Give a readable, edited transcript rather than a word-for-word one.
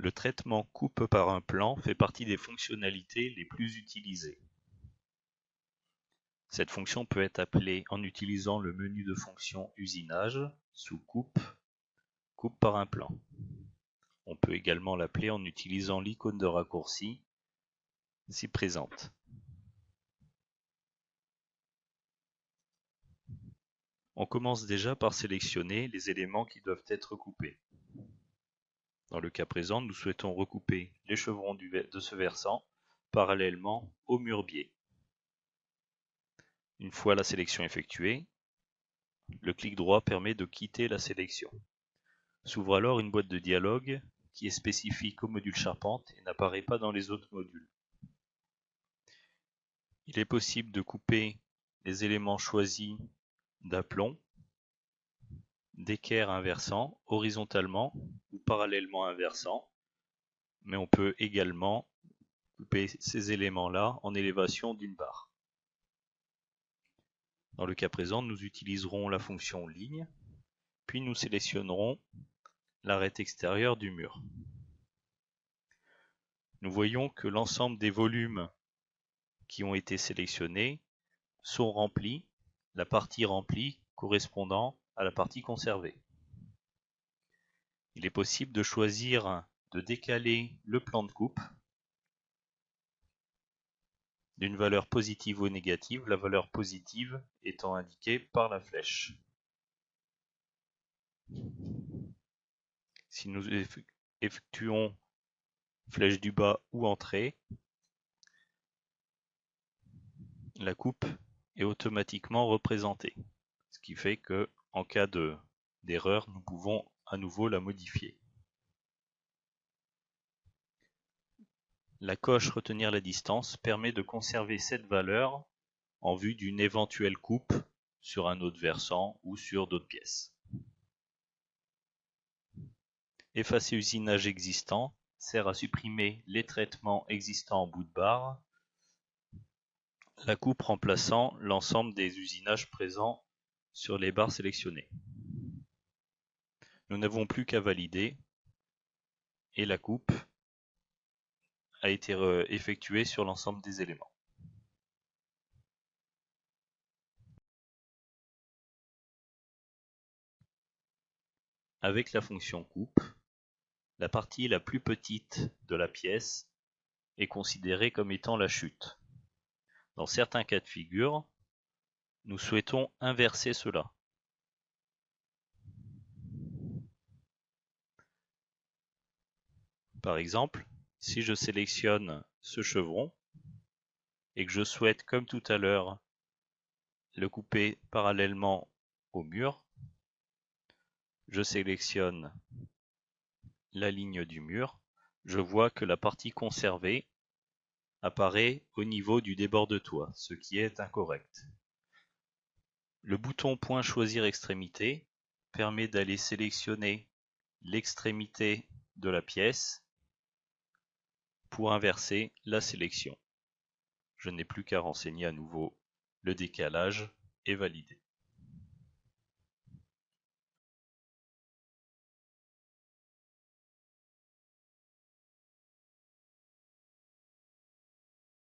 Le traitement coupe par un plan fait partie des fonctionnalités les plus utilisées. Cette fonction peut être appelée en utilisant le menu de fonction usinage sous coupe par un plan. On peut également l'appeler en utilisant l'icône de raccourci si présente. On commence déjà par sélectionner les éléments qui doivent être coupés. Dans le cas présent, nous souhaitons recouper les chevrons de ce versant parallèlement au mur biais. Une fois la sélection effectuée, le clic droit permet de quitter la sélection. S'ouvre alors une boîte de dialogue qui est spécifique au module charpente et n'apparaît pas dans les autres modules. Il est possible de couper les éléments choisis d'aplomb, d'équerre inversant, horizontalement ou parallèlement inversant, mais on peut également couper ces éléments-là en élévation d'une barre. Dans le cas présent, nous utiliserons la fonction ligne, puis nous sélectionnerons l'arête extérieure du mur. Nous voyons que l'ensemble des volumes qui ont été sélectionnés sont remplis, la partie remplie correspondant à la partie conservée. Il est possible de choisir de décaler le plan de coupe d'une valeur positive ou négative, la valeur positive étant indiquée par la flèche. Si nous effectuons flèche du bas ou entrée, la coupe est automatiquement représentée, ce qui fait que en cas d'erreur, nous pouvons à nouveau la modifier. La coche retenir la distance permet de conserver cette valeur en vue d'une éventuelle coupe sur un autre versant ou sur d'autres pièces. Effacer usinage existant sert à supprimer les traitements existants en bout de barre, la coupe remplaçant l'ensemble des usinages présents sur les barres sélectionnées. Nous n'avons plus qu'à valider et la coupe a été effectuée sur l'ensemble des éléments. Avec la fonction coupe, la partie la plus petite de la pièce est considérée comme étant la chute. Dans certains cas de figure, nous souhaitons inverser cela. Par exemple, si je sélectionne ce chevron et que je souhaite, comme tout à l'heure, le couper parallèlement au mur, je sélectionne la ligne du mur, je vois que la partie conservée apparaît au niveau du débord de toit, ce qui est incorrect. Le bouton point choisir extrémité permet d'aller sélectionner l'extrémité de la pièce pour inverser la sélection. Je n'ai plus qu'à renseigner à nouveau le décalage et valider.